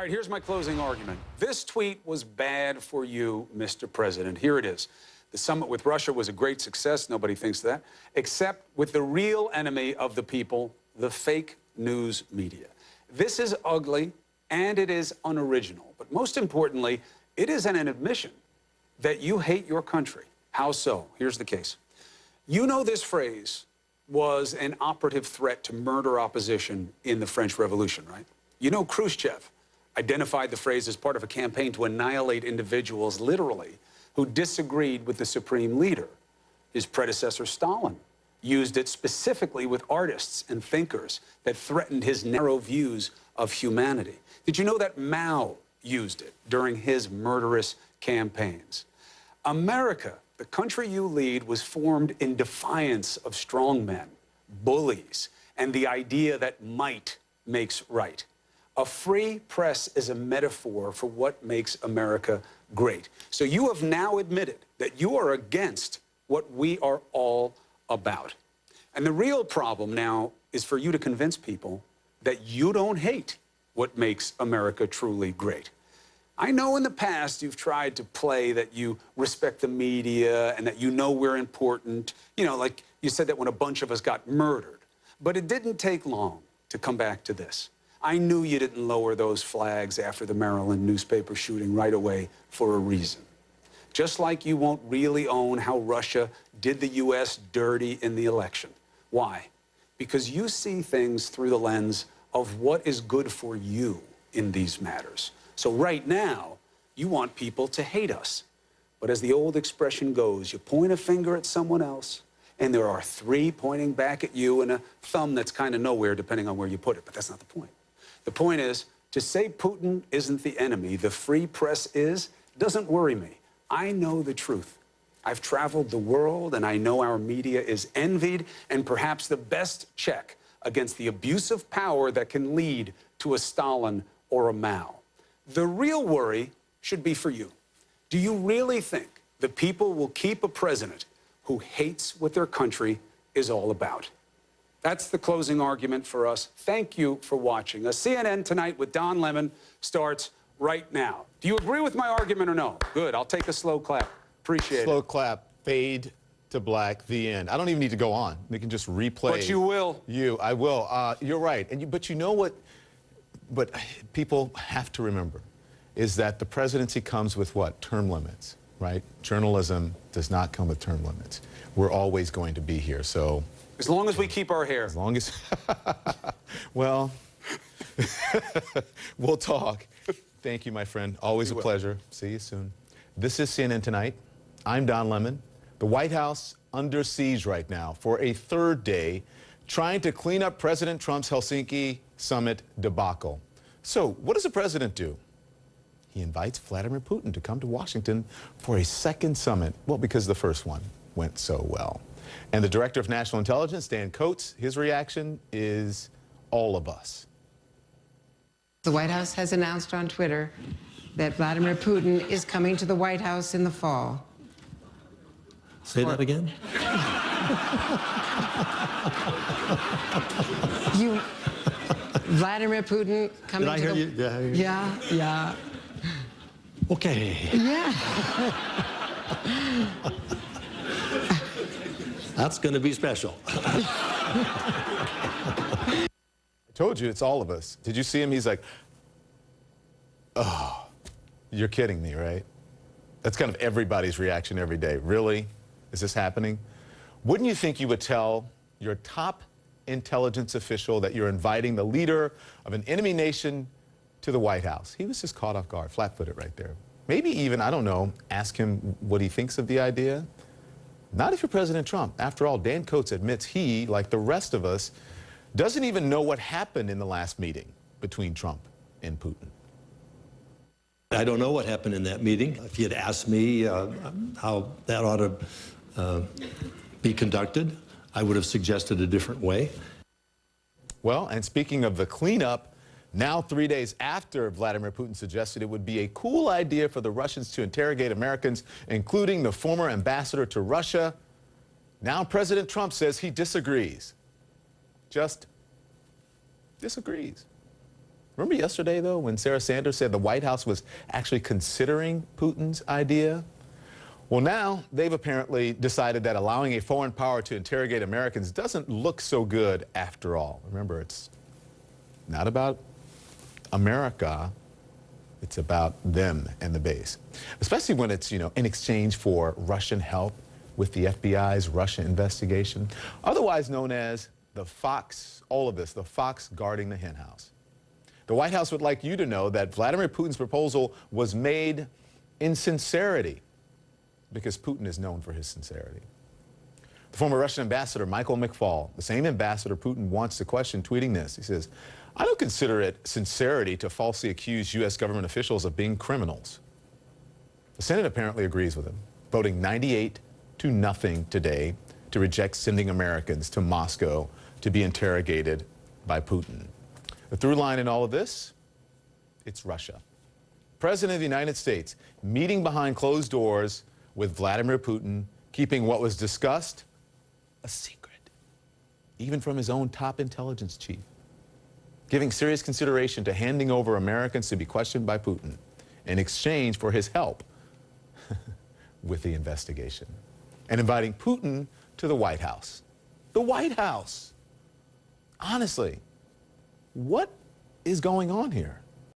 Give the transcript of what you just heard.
All right, here's my closing argument. This tweet was bad for you, Mr. President. Here it is. The summit with Russia was a great success. Nobody thinks that. Except with the real enemy of the people, the fake news media. This is ugly and it is unoriginal. But most importantly, it is an admission that you hate your country. How so? Here's the case. You know this phrase was an operative threat to murder opposition in the French Revolution, right? You know Khrushchev identified the phrase as part of a campaign to annihilate individuals, literally, who disagreed with the supreme leader. His predecessor, Stalin, used it specifically with artists and thinkers that threatened his narrow views of humanity. Did you know that Mao used it during his murderous campaigns? America, the country you lead, was formed in defiance of strongmen, bullies, and the idea that might makes right. A free press is a metaphor for what makes America great. So you have now admitted that you are against what we are all about. And the real problem now is for you to convince people that you don't hate what makes America truly great. I know in the past you've tried to play that you respect the media and that you know we're important. You know, like you said that when a bunch of us got murdered. But it didn't take long to come back to this. I knew you didn't lower those flags after the Maryland newspaper shooting right away for a reason. Just like you won't really own how Russia did the U.S. dirty in the election. Why? Because you see things through the lens of what is good for you in these matters. So right now, you want people to hate us. But as the old expression goes, you point a finger at someone else, and there are three pointing back at you and a thumb that's kind of nowhere, depending on where you put it. But that's not the point. The point is, to say Putin isn't the enemy, the free press is, doesn't worry me. I know the truth. I've traveled the world, and I know our media is envied, and perhaps the best check against the abuse of power that can lead to a Stalin or a Mao. The real worry should be for you. Do you really think the people will keep a president who hates what their country is all about? That's the closing argument for us. Thank you for watching. A CNN Tonight with Don Lemon starts right now. Do you agree with my argument or no? Good. I'll take a slow clap. Appreciate it. Slow clap. Fade to black. The end. I don't even need to go on. We can just replay. But you will. I will. You're right. But you know what? But people have to remember is that the presidency comes with what? Term limits, right? Journalism does not come with term limits. We're always going to be here. So. As long as we keep our hair. As long as, well, we'll talk. Thank you, my friend. Always a pleasure. See you soon. This is CNN Tonight. I'm Don Lemon. The White House under siege right now for a third day, trying to clean up President Trump's Helsinki summit debacle. So what does the president do? He invites Vladimir Putin to come to Washington for a second summit. Well, because the first one went so well. And the Director of National Intelligence, Dan Coates, his reaction is all of us. The White House has announced on Twitter that Vladimir Putin is coming to the White House in the fall. Say that again? Vladimir Putin coming Did I hear you? Did I hear you? Yeah. Okay. Yeah. That's going to be special. I told you, it's all of us. Did you see him? He's like, oh, you're kidding me, right? That's kind of everybody's reaction every day. Really? Is this happening? Wouldn't you think you would tell your top intelligence official that you're inviting the leader of an enemy nation to the White House? He was just caught off guard, flat-footed right there. Maybe even, I don't know, ask him what he thinks of the idea. Not if you're President Trump. After all, Dan Coates admits he, like the rest of us, doesn't even know what happened in the last meeting between Trump and Putin. I don't know what happened in that meeting. If you had asked me how that ought to be conducted, I would have suggested a different way. Well, and speaking of the cleanup, now 3 days after Vladimir Putin suggested it would be a cool idea for the Russians to interrogate Americans, including the former ambassador to Russia, now President Trump says he disagrees. Just disagrees. Remember yesterday, though, when Sarah Sanders said the White House was actually considering Putin's idea? Well, now they've apparently decided that allowing a foreign power to interrogate Americans doesn't look so good after all. Remember, it's not about America. It's about them and the base, especially when it's, in exchange for Russian help with the FBI's Russia investigation, otherwise known as the fox, all of this, the fox guarding the henhouse. The White House would like you to know that Vladimir Putin's proposal was made in sincerity, because Putin is known for his sincerity. The former Russian ambassador, Michael McFaul, the same ambassador Putin wants to question, tweeting this. He says, "I don't consider it sincerity to falsely accuse U.S. government officials of being criminals." The Senate apparently agrees with him, voting 98-0 today to reject sending Americans to Moscow to be interrogated by Putin. The through line in all of this, it's Russia. President of the United States meeting behind closed doors with Vladimir Putin, keeping what was discussed a secret, even from his own top intelligence chief, giving serious consideration to handing over Americans to be questioned by Putin in exchange for his help with the investigation, and inviting Putin to the White House. The White House. Honestly, what is going on here?